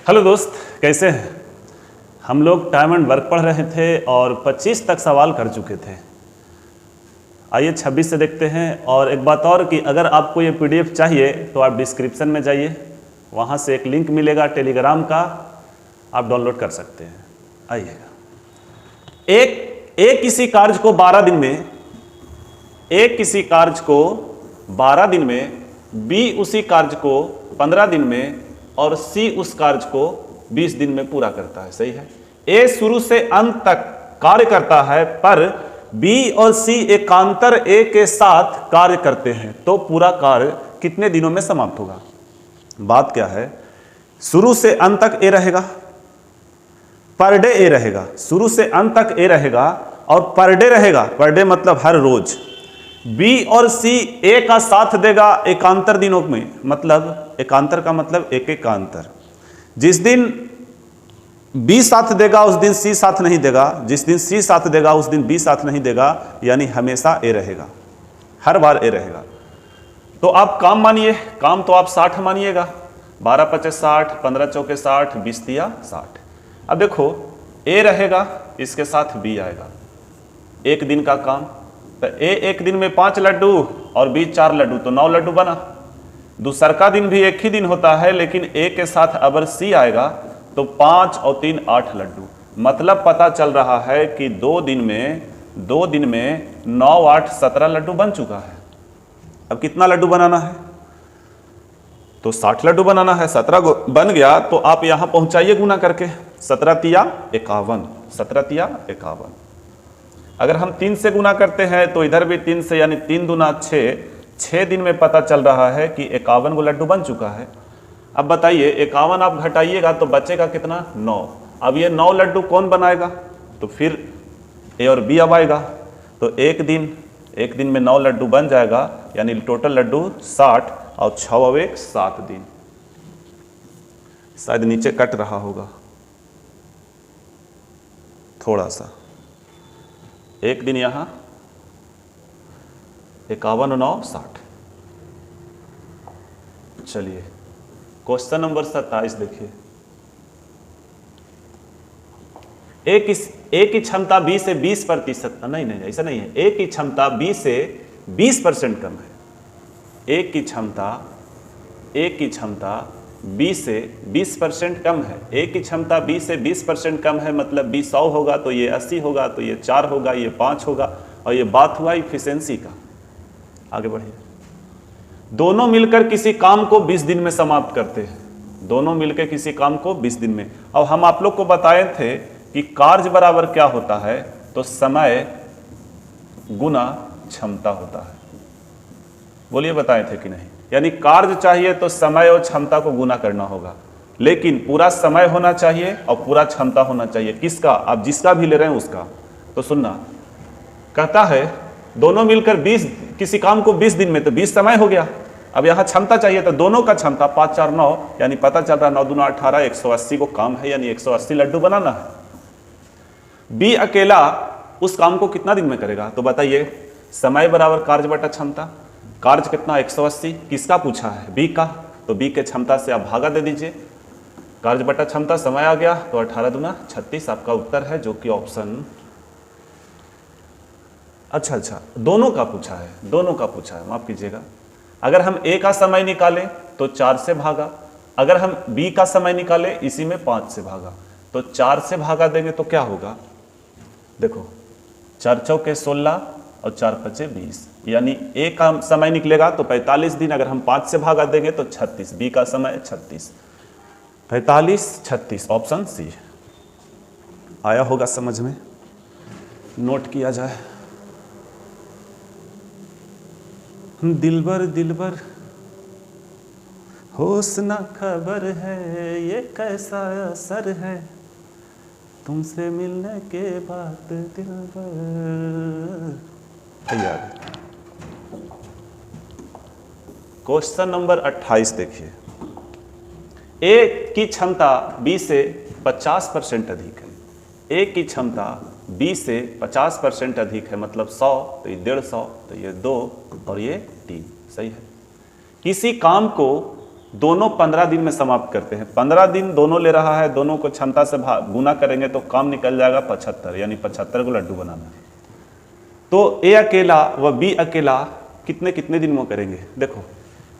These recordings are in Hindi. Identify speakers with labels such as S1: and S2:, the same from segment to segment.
S1: हेलो दोस्त, कैसे हैं? हम लोग टाइम एंड वर्क पढ़ रहे थे और 25 तक सवाल कर चुके थे। आइए 26 से देखते हैं। और एक बात और कि अगर आपको ये पीडीएफ चाहिए तो आप डिस्क्रिप्शन में जाइए, वहाँ से एक लिंक मिलेगा टेलीग्राम का, आप डाउनलोड कर सकते हैं। आइएगा। एक किसी कार्य को 12 दिन में, एक किसी कार्य को 12 दिन में, बी उसी कार्य को 15 दिन में और सी उस कार्य को 20 दिन में पूरा करता है। सही है। ए शुरू से अंत तक कार्य करता है, पर बी और सी एकांतर ए के साथ कार्य करते हैं, तो पूरा कार्य कितने दिनों में समाप्त होगा? बात क्या है, शुरू से अंत तक ए रहेगा, पर डे ए रहेगा, शुरू से अंत तक ए रहेगा और पर डे रहेगा। पर डे मतलब हर रोज। बी और सी ए का साथ देगा एकांतर दिनों में, मतलब एकांतर का मतलब एक एक का अंतर। जिस दिन बी साथ देगा उस दिन सी साथ नहीं देगा, जिस दिन सी साथ देगा उस दिन बी साथ नहीं देगा, यानी हमेशा ए रहेगा, हर बार ए रहेगा। तो आप काम मानिए, काम तो आप 60 मानिएगा, 12 पचे 60, 15 चौके 60, 20 दिया 60। अब देखो ए रहेगा, इसके साथ बी आएगा, एक दिन का काम। तो ए एक दिन में 5 लड्डू और बी 4 लड्डू, तो 9 लड्डू बना। दूसर का दिन भी एक ही दिन होता है, लेकिन ए के साथ अगर सी आएगा तो 5 और 3 8 लड्डू। मतलब पता चल रहा है कि 2 दिन में 9 8 17 लड्डू बन चुका है। अब कितना लड्डू बनाना है? तो 60 लड्डू बनाना है। 17 बन गया तो आप यहां पहुंचाइए गुना करके, 17 तिया 51, 17 तिया 51। अगर हम 3 से गुना करते हैं तो इधर भी 3 से, यानी 3 दूना 6 दिन में पता चल रहा है कि 51 गो लड्डू बन चुका है। अब बताइए 51 आप घटाइएगा तो बचेगा कितना? 9। अब ये 9 लड्डू कौन बनाएगा? तो फिर ए और बी अब आएगा। तो एक दिन में 9 लड्डू बन जाएगा, यानी टोटल लड्डू 60 और 6 और 1 7 दिन। शायद नीचे कट रहा होगा थोड़ा सा। एक दिन यहां 51 और 9 60। चलिए क्वेश्चन नंबर 27 देखिए। ए की क्षमता बी से 20%, नहीं ऐसा नहीं है। ए की क्षमता बी से 20% कम है। ए की क्षमता बी से 20% कम है। ए की क्षमता बी से 20% कम है, मतलब बी 100 होगा तो ये 80 होगा, तो ये 4 होगा, ये 5 होगा। और ये बात हुआ इफिशिएंसी का। आगे बढ़िए। दोनों मिलकर किसी काम को 20 दिन में समाप्त करते हैं। दोनों मिलकर किसी काम को 20 दिन में। अब हम आप लोग को बताए थे कि कार्य बराबर क्या होता है, तो समय गुना क्षमता होता है। बोलिए बताए थे कि नहीं? यानी कार्य चाहिए तो समय और क्षमता को गुना करना होगा, लेकिन पूरा समय होना चाहिए और पूरा क्षमता होना चाहिए। किसका? आप जिसका भी ले रहे हैं उसका। तो सुनना, कहता है दोनों मिलकर 20 किसी काम को 20 दिन में, तो 20 समय हो गया। अब यहाँ क्षमता चाहिए तो दोनों का क्षमता 5 4 9, यानी पता चल रहा 9 दूना 18, 180 को काम है, यानी 180 लड्डू बनाना है। बी अकेला उस काम को कितना दिन में करेगा? तो बताइए, समय बराबर कार्य बटा क्षमता। कार्य कितना? 180। किसका पूछा है? बी का। तो बी के क्षमता से आप भागा दे दीजिए, कार्य बटा क्षमता, समय आ गया तो 18 दूना 36 आपका उत्तर है, जो कि ऑप्शन। अच्छा, दोनों का पूछा है, माफ कीजिएगा। अगर हम ए का समय निकालें तो 4 से भागा, अगर हम बी का समय निकालें इसी में 5 से भागा, तो 4 से भागा देंगे तो क्या होगा? देखो 4 चौके 16 और 4 पचे 20, यानी ए का समय निकलेगा तो 45 दिन। अगर हम 5 से भागा देंगे तो 36, बी का समय 36, 45 36, ऑप्शन सी। आया होगा समझ में? नोट किया जाए। दिलबर होश न खबर है, ये कैसा असर है, तुमसे मिलने के बाद दिलबर। तैयार। क्वेश्चन नंबर 28 देखिए। ए की क्षमता बी से 50% अधिक है। ए की क्षमता बी से 50% अधिक है, मतलब 100, तो ये 150, तो ये 2 और ये 3। सही है। किसी काम को दोनों 15 दिन में समाप्त करते हैं। 15 दिन दोनों ले रहा है, दोनों को क्षमता से गुना करेंगे तो काम निकल जाएगा 75, यानी 75 को लड्डू बनाना है। तो ए अकेला व बी अकेला कितने कितने दिन में करेंगे? देखो,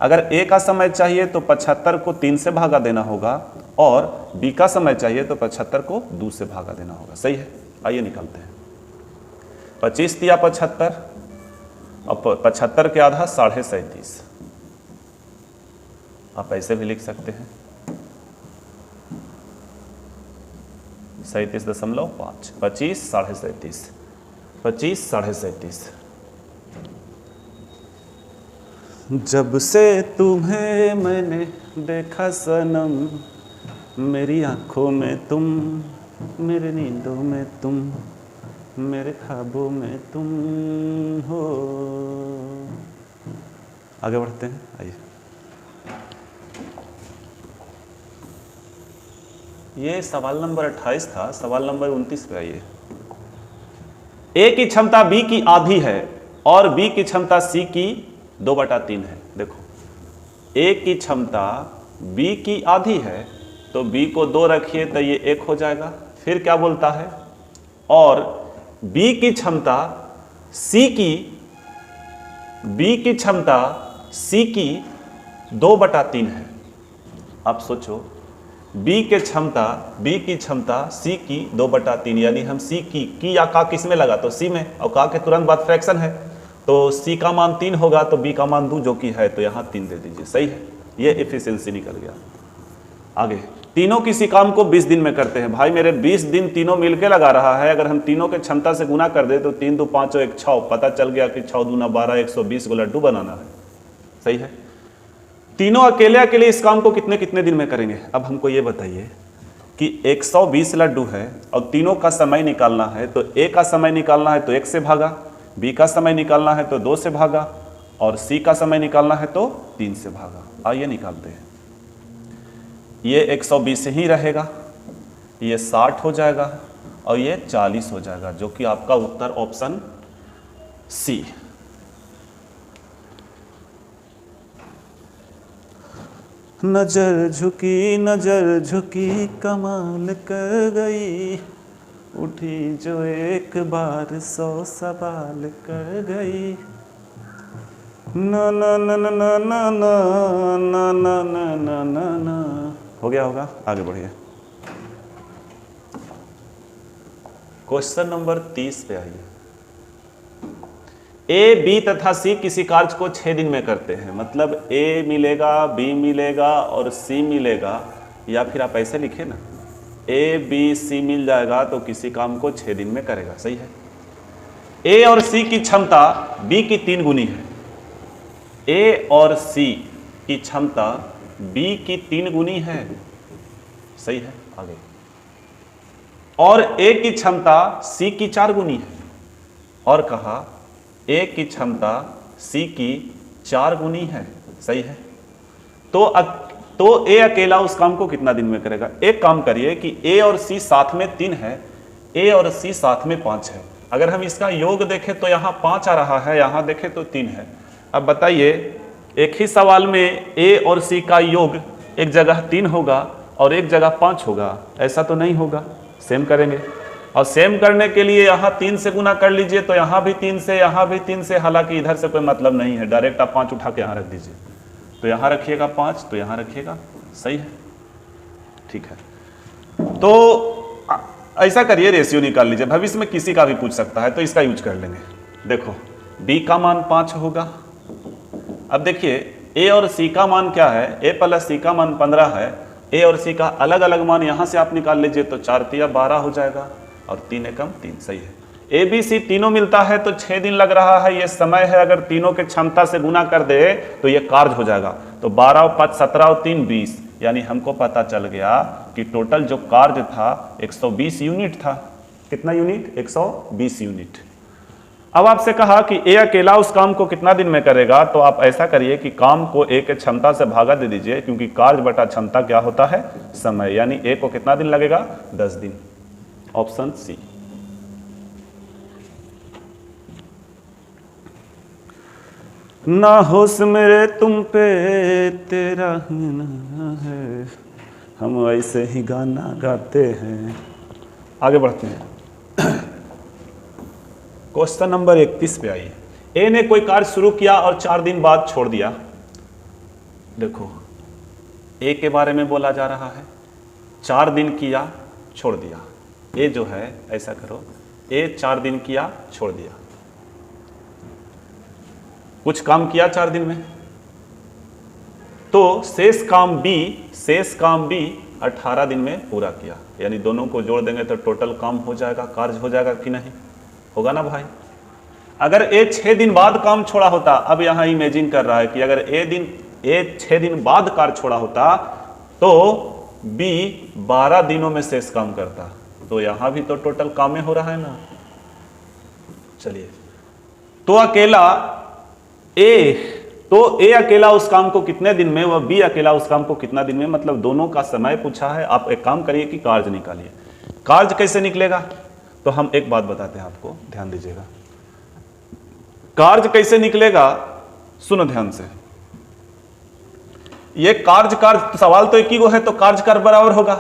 S1: अगर ए का समय चाहिए तो 75 को 3 से भागा देना होगा, और बी का समय चाहिए तो 75 को 2 से भागा देना होगा। सही है, आइए निकालते हैं। 25 दिया 75, अब 75 के आधा 37.5, आप ऐसे भी लिख सकते हैं 37.5, 25 37.5, 25 37.5। जब से तुम्हें मैंने देखा सनम, मेरी आंखों में तुम, मेरे नींदों में तुम, मेरे ख्वाबों में तुम हो। आगे बढ़ते हैं, आइए। ये सवाल नंबर 28 था, सवाल नंबर 29 पे आइए। ए की क्षमता बी की आधी है और बी की क्षमता सी की 2/3 है। देखो, ए की क्षमता बी की आधी है तो बी को 2 रखिए तो ये 1 हो जाएगा। फिर क्या बोलता है? और बी की क्षमता सी की, बी की क्षमता सी की 2/3 है। आप सोचो, बी की क्षमता सी की 2/3, यानी हम सी की या का किस में लगा? तो सी में, और का के तुरंत बाद फ्रैक्शन है तो सी का मान 3 होगा तो बी का मान 2 जो कि है, तो यहाँ 3 दे दीजिए। सही है, ये एफिशिएंसी निकल गया। आगे, तीनों किसी काम को 20 दिन में करते हैं। भाई मेरे 20 दिन तीनों मिलके लगा रहा है, अगर हम तीनों के क्षमता से गुना कर दे तो 3 2 5 1 6, पता चल गया कि 6 दूना 12, 120 को लड्डू बनाना है। सही है, तीनों अकेले इस काम को कितने कितने दिन में करेंगे? अब हमको ये बताइए कि 120 लड्डू है और तीनों का समय निकालना है, तो ए का समय निकालना है तो 1 से भागा, बी का समय निकालना है तो 2 से भागा, और सी का समय निकालना है तो 3 से भागा। आइए निकालते हैं। ये 120 ही रहेगा, ये 60 हो जाएगा और ये 40 हो जाएगा, जो कि आपका उत्तर ऑप्शन सी। नजर झुकी कमाल कर गई, उठी जो एक बार 100 सवाल कर गई। ना ना ना ना ना ना ना ना ना ना ना ना ना। हो गया होगा, आगे बढ़िए। क्वेश्चन नंबर 30 पे आइए। ए, बी तथा सी किसी कार्य को 6 दिन में करते हैं। मतलब ए मिलेगा, बी मिलेगा और सी मिलेगा, या फिर आप ऐसे लिखे ना, ए बी सी मिल जाएगा तो किसी काम को 6 दिन में करेगा। सही है। ए और सी की क्षमता बी की 3 गुनी है। ए और सी की क्षमता बी की 3 गुनी है। सही है, आगे। और ए की क्षमता सी की 4 गुनी है, और कहा ए की क्षमता सी की 4 गुनी है। सही है। तो ए अकेला उस काम को कितना दिन में करेगा? एक काम करिए कि ए और सी साथ में 3 है, ए और सी साथ में 5 है। अगर हम इसका योग देखें तो यहाँ 5 आ रहा है, यहाँ देखें तो 3 है। अब बताइए, एक ही सवाल में ए और सी का योग एक जगह 3 होगा और एक जगह 5 होगा? ऐसा तो नहीं होगा। सेम करेंगे, और सेम करने के लिए यहाँ 3 से गुना कर लीजिए, तो यहाँ भी 3 से, यहाँ भी 3 से। हालांकि इधर से कोई मतलब नहीं है, डायरेक्ट आप 5 उठा के यहाँ रख दीजिए। तो यहाँ रखिएगा 5, तो यहाँ रखिएगा। सही है, ठीक है। तो ऐसा करिए, रेशियो निकाल लीजिए। भविष्य में किसी का भी पूछ सकता है तो इसका यूज कर लेंगे। देखो, बी का मान 5 होगा। अब देखिए, ए और सी का मान क्या है? ए प्लस सी का मान 15 है। ए और सी का अलग अलग मान यहाँ से आप निकाल लीजिए, तो 4 तिया 12 हो जाएगा और 3 एकम 3। सही है। ए बी सी तीनों मिलता है तो 6 दिन लग रहा है, ये समय है। अगर तीनों के क्षमता से गुना कर दे तो ये कार्य हो जाएगा। तो 12 और 5 17 और 3 20, यानी हमको पता चल गया कि टोटल जो कार्य था 120 यूनिट था। कितना यूनिट? 120 यूनिट। अब आपसे कहा कि ए अकेला उस काम को कितना दिन में करेगा, तो आप ऐसा करिए कि काम को ए के क्षमता से भागा दे दीजिए, क्योंकि कार्य बटा क्षमता क्या होता है? समय। यानी ए को कितना दिन लगेगा? 10 दिन। Option C. ना होश मेरे तुम पे तेरा ही ना है, हम ऐसे ही गाना गाते हैं। आगे बढ़ते हैं। क्वेश्चन नंबर 31 पे आइए। ए ने कोई कार्य शुरू किया और 4 दिन बाद छोड़ दिया। देखो ए के बारे में बोला जा रहा है, 4 दिन किया छोड़ दिया। ए जो है, ऐसा करो, ए 4 दिन किया छोड़ दिया, कुछ काम किया 4 दिन में, तो शेष काम बी 18 दिन में पूरा किया। यानी दोनों को जोड़ देंगे तो टोटल काम हो जाएगा, कार्य हो जाएगा कि नहीं, होगा ना भाई। अगर ए 6 दिन बाद काम छोड़ा होता, अब यहां इमेजिन कर रहा है कि अगर ए 6 दिन बाद कार्य छोड़ा होता तो बी 12 दिनों में शेष काम करता, तो यहां भी तो टोटल काम में हो रहा है ना। चलिए, तो ए अकेला उस काम को कितने दिन में, वह बी अकेला उस काम को कितना दिन में, मतलब दोनों का समय पूछा है। आप एक काम करिए कि कार्य निकालिए। कार्य कैसे निकलेगा, तो हम एक बात बताते हैं आपको, ध्यान दीजिएगा। कार्य कैसे निकलेगा, सुनो ध्यान से। ये कार्य सवाल तो एक ही है, तो कार्य बराबर होगा।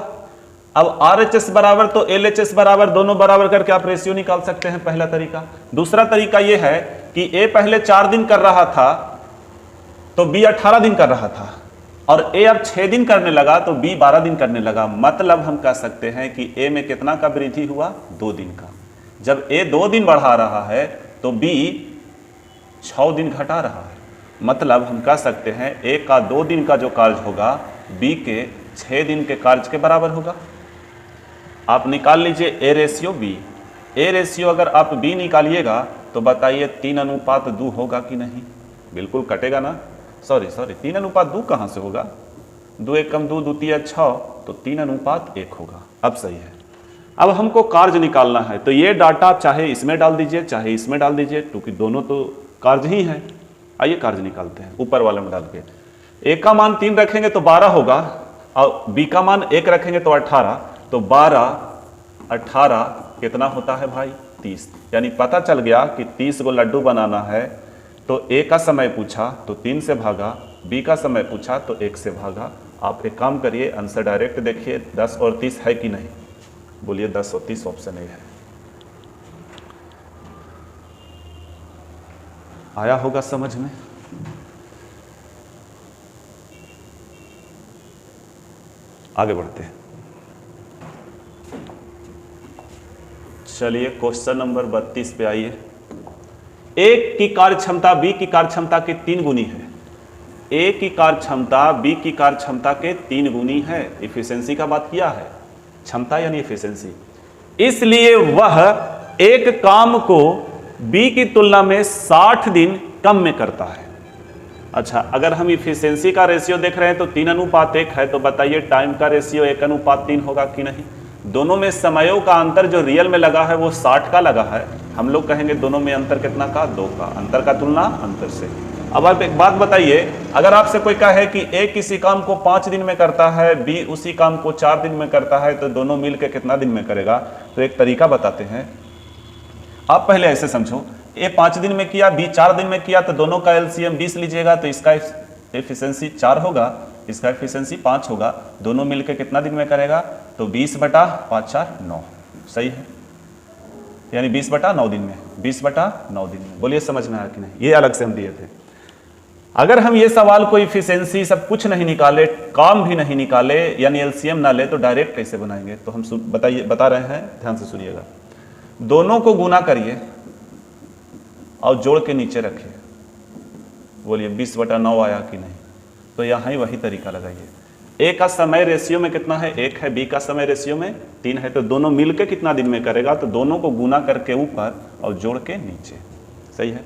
S1: अब RHS बराबर तो LHS बराबर, दोनों बराबर करके आप रेशियो निकाल सकते हैं, पहला तरीका। दूसरा तरीका यह है कि ए पहले 4 दिन कर रहा था तो बी 18 दिन कर रहा था, और ए अब 6 दिन करने लगा तो बी 12 दिन करने लगा। मतलब हम कह सकते हैं कि ए में कितना का वृद्धि हुआ, 2 दिन का। जब ए 2 दिन बढ़ा रहा है तो बी 6 दिन घटा रहा है। मतलब हम कह सकते हैं ए का 2 दिन का जो कार्य होगा बी के 6 दिन के कार्य के बराबर होगा। आप निकाल लीजिए a ratio b. A ratio अगर आप बी निकालिएगा तो बताइए 3:2 होगा कि नहीं, बिल्कुल कटेगा ना। सॉरी 3:2 कहाँ से होगा, 2 एकम 2, 2 तिया 6, तो 3:1 होगा। अब सही है। अब हमको कार्य निकालना है, तो ये डाटा चाहे इसमें डाल दीजिए चाहे इसमें डाल दीजिए, क्योंकि दोनों तो कार्य ही है। आइए कार्य निकालते हैं, ऊपर वाले में डाल के। ए का मान 3 रखेंगे तो 12 होगा, और बी का मान 1 रखेंगे तो 18, तो 18 कितना होता है भाई, 30। यानी पता चल गया कि 30 को लड्डू बनाना है, तो ए का समय पूछा तो 3 से भागा, बी का समय पूछा तो 1 से भागा। आप एक काम करिए, आंसर डायरेक्ट देखिए, 10 और 30 है कि नहीं, बोलिए 10 और 30 ऑप्शन ए है। आया होगा समझ में। आगे बढ़ते हैं। चलिए क्वेश्चन नंबर 32 पे आइए। ए की कार्य क्षमता बी की कार्य क्षमता के 3 गुनी है। ए की कार्य क्षमता बी की कार्य क्षमता के 3 गुनी है। इफिशिएंसी का बात किया है, क्षमता यानी इफिशिएंसी। इसलिए वह एक काम को बी की तुलना में 60 दिन कम में करता है। अच्छा, अगर हम इफिशिएंसी का रेशियो देख रहे हैं तो 3:1 है, तो बताइए टाइम का रेशियो 1:3 होगा कि नहीं। दोनों में समयों का अंतर जो रियल में लगा है वो 60 का लगा है। हम लोग कहेंगे दोनों में अंतर कितना का, 2 का। अंतर का तुलना अंतर से। अब आप एक बात बताइए, अगर आपसे कोई कहे कि ए किसी काम को 5 दिन में करता है, बी उसी काम को 4 दिन में करता है, तो दोनों मिलकर कितना दिन में करेगा, तो एक तरीका बताते हैं। आप पहले ऐसे समझो, ए 5 दिन में किया, बी 4 दिन में किया, तो दोनों का LCM 20 लीजिएगा, तो इसका एफिशिएंसी 4 होगा, इसका एफिशिएंसी 5 होगा। दोनों मिलकर कितना दिन में करेगा, तो 20/5 4 9। सही है, यानी 20/9 दिन में, 20/9 दिन में। बोलिए समझ में आया कि नहीं, ये अलग से हम दिए थे। अगर हम ये सवाल को इफिशिएंसी सब कुछ नहीं निकाले, काम भी नहीं निकाले, यानी LCM ना ले, तो डायरेक्ट कैसे बनाएंगे, तो हम बता रहे हैं, ध्यान से सुनिएगा। दोनों को गुना करिए और जोड़ के नीचे रखिए। बोलिए 20/9 आया कि नहीं, तो यहाँ ही वही तरीका लगाइए। ए का समय रेशियो में कितना है, 1 है, बी का समय रेशियो में 3 है, तो दोनों मिलके कितना दिन में करेगा, तो दोनों को गुना करके ऊपर और जोड़ के नीचे। सही है,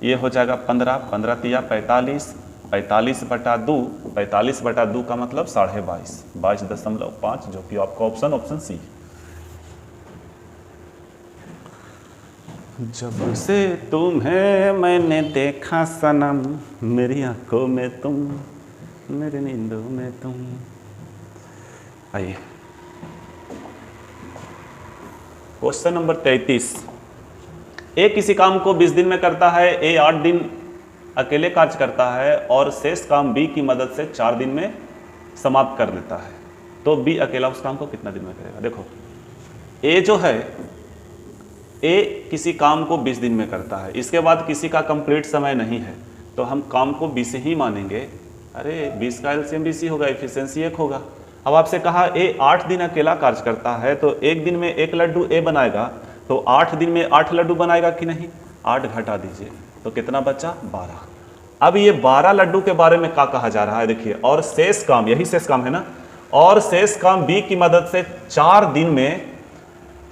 S1: ये हो जाएगा 15, 15 तिया 45, 45/2, 45/2 का मतलब 22.5, 22.5, जो कि आपका ऑप्शन सी। जब से तुम्हें मैंने देखा सनम, मेरी आंखों में तुम, मेरी नींदों में तुम। आइए क्वेश्चन नंबर 33। ए किसी काम को 20 दिन में करता है, ए 8 दिन अकेले कार्य करता है और शेष काम बी की मदद से 4 दिन में समाप्त कर देता है, तो बी अकेला उस काम को कितना दिन में करेगा। देखो ए जो है, ए किसी काम को 20 दिन में करता है, इसके बाद किसी का कंप्लीट समय नहीं है, तो हम काम को 20 से ही मानेंगे। अरे 20 का एलसीएम 20 ही होगा, एफिशिएंसी 1 होगा। अब आपसे कहा ए 8 दिन अकेला कार्य करता है, तो एक दिन में 1 लड्डू ए बनाएगा, तो 8 दिन में 8 लड्डू बनाएगा कि नहीं। 8 घटा दीजिए तो कितना बचा, 12। अब ये 12 लड्डू के बारे में क्या कहा जा रहा है, देखिए, और शेष काम, यही शेष काम है ना, और शेष काम बी की मदद से 4 दिन में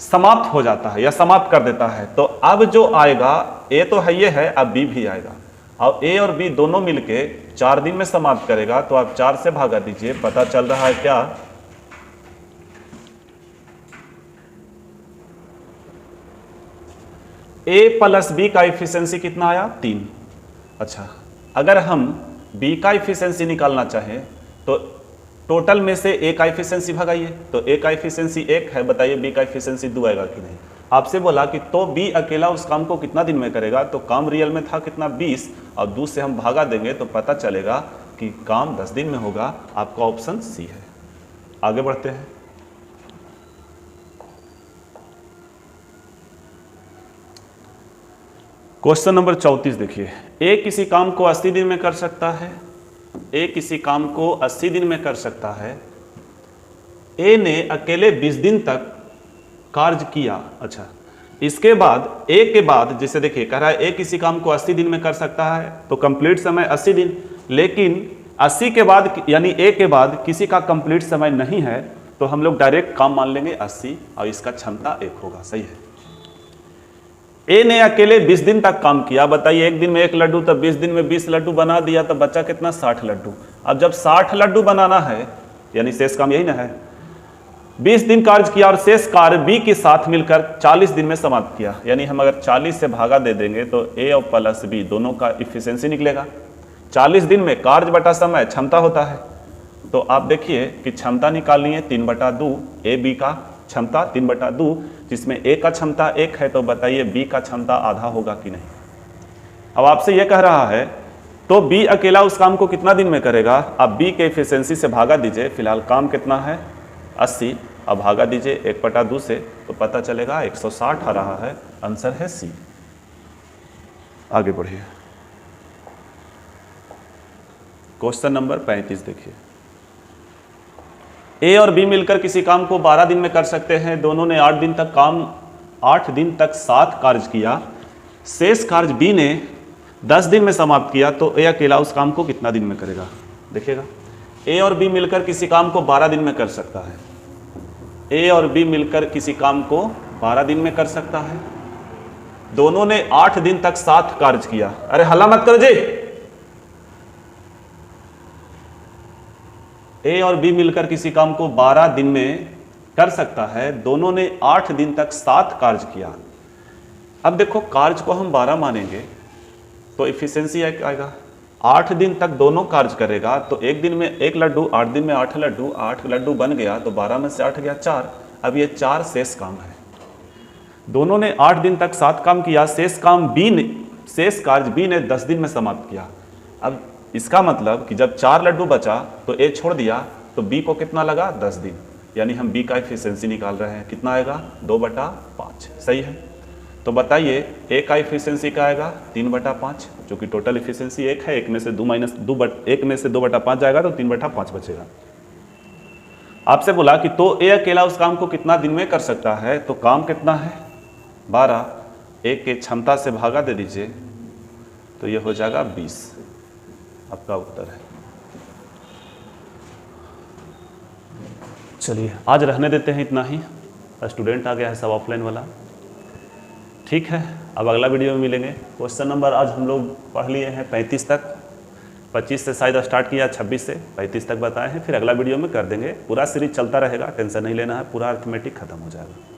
S1: समाप्त हो जाता है या समाप्त कर देता है। तो अब जो आएगा, ए तो है ये है, अब बी भी आएगा। अब ए और बी दोनों मिलके 4 दिन में समाप्त करेगा, तो आप 4 से भागा दीजिए, पता चल रहा है क्या, ए प्लस बी का इफिशियंसी कितना आया, 3। अच्छा, अगर हम बी का इफिशियंसी निकालना चाहें तो टोटल में से ए का इफिशियंसी भगाइए, तो ए का इफिशियंसी 1 है, बताइए बी का इफिशियंसी 2 आएगा कि नहीं। आपसे बोला कि तो बी अकेला उस काम को कितना दिन में करेगा, तो काम रियल में था कितना, 20, और 2 से हम भागा देंगे तो पता चलेगा कि काम 10 दिन में होगा। आपका ऑप्शन सी है। आगे बढ़ते हैं। क्वेश्चन नंबर 34 देखिए, ए किसी काम को 80 दिन में कर सकता है, ए किसी काम को 80 दिन में कर सकता है। ए ने अकेले 20 दिन तक कार्य किया। अच्छा, इसके बाद ए के बाद, जैसे देखिए कह रहा है ए किसी काम को 80 दिन में कर सकता है, तो कंप्लीट समय 80 दिन, लेकिन 80 के बाद यानी ए के बाद किसी का कंप्लीट समय नहीं है, तो हम लोग डायरेक्ट काम मान लेंगे 80 और इसका क्षमता 1 होगा। सही है। ए ने अकेले 20 दिन तक काम किया, बताइए एक दिन में 1 लड्डू, तो 20 दिन में 20 लड्डू बना दिया, तो बचा कितना, 60 लड्डू। अब जब 60 लड्डू बनाना है, यानी शेष काम यही ना है, 20 दिन कार्य किया और शेष कार्य बी के साथ मिलकर 40 दिन में समाप्त किया, यानी हम अगर 40 से भागा दे देंगे तो ए और प्लस बी दोनों का इफिशियंसी निकलेगा। 40 दिन में कार्य बटा समय क्षमता होता है, तो आप देखिए कि क्षमता निकालनी है 3/2, ए बी का क्षमता 3/2, जिसमें ए का क्षमता 1 है, तो बताइए बी का क्षमता आधा होगा कि नहीं। अब आपसे यह कह रहा है तो बी अकेला उस काम को कितना दिन में करेगा। अब बी के एफिशिएंसी से भागा दीजिए, फिलहाल काम कितना है 80, अब भागा दीजिए 1/2 से, तो पता चलेगा 160 आ रहा है। आंसर है सी। आगे बढ़िए। क्वेश्चन नंबर 35 देखिए, ए और बी मिलकर किसी काम को 12 दिन में कर सकते हैं। दोनों ने 8 दिन तक साथ कार्य किया, शेष कार्य बी ने 10 दिन में समाप्त किया, तो ए अकेला उस काम को कितना दिन में करेगा। देखिएगा, ए और बी मिलकर किसी काम को 12 दिन में कर सकता है। ए और बी मिलकर किसी काम को 12 दिन में कर सकता है। दोनों ने 8 दिन तक साथ कार्य किया। अरे हल्ला मत करो जी। ए और बी मिलकर किसी काम को 12 दिन में कर सकता है। दोनों ने 8 दिन तक साथ कार्य किया। अब देखो, कार्य को हम 12 मानेंगे तो इफिशियंसी आएगा। 8 दिन तक दोनों कार्य करेगा, तो एक दिन में 1 लड्डू, 8 दिन में 8 लड्डू, 8 लड्डू बन गया, तो 12 में से 8 गया 4। अब ये 4 शेष काम है। दोनों ने 8 दिन तक साथ काम किया, शेष कार्य बी ने 10 दिन में समाप्त किया। अब इसका मतलब कि जब 4 लड्डू बचा तो ए छोड़ दिया, तो बी को कितना लगा 10 दिन, यानी हम बी का एफिशिएंसी निकाल रहे हैं। कितना आएगा 2/5। सही है। तो बताइए ए का एफिशिएंसी क्या आएगा 3/5, जो कि टोटल एफिशिएंसी 1 है। 1 में से 2/5 जाएगा तो 3/5 बचेगा। आपसे बोला कि तो ए अकेला उस काम को कितना दिन में कर सकता है, तो काम कितना है 12, ए के क्षमता से भागा दे दीजिए, तो ये हो जाएगा 20। आपका उत्तर है। चलिए आज रहने देते हैं इतना ही। स्टूडेंट आ गया है सब ऑफलाइन वाला, ठीक है। अब अगला वीडियो में मिलेंगे। क्वेश्चन नंबर आज हम लोग पढ़ लिए हैं 35 तक। 25 से शायद स्टार्ट किया, 26 से 35 तक बताए हैं। फिर अगला वीडियो में कर देंगे। पूरा सीरीज चलता रहेगा, टेंशन नहीं लेना है, पूरा अर्थमेटिक खत्म हो जाएगा।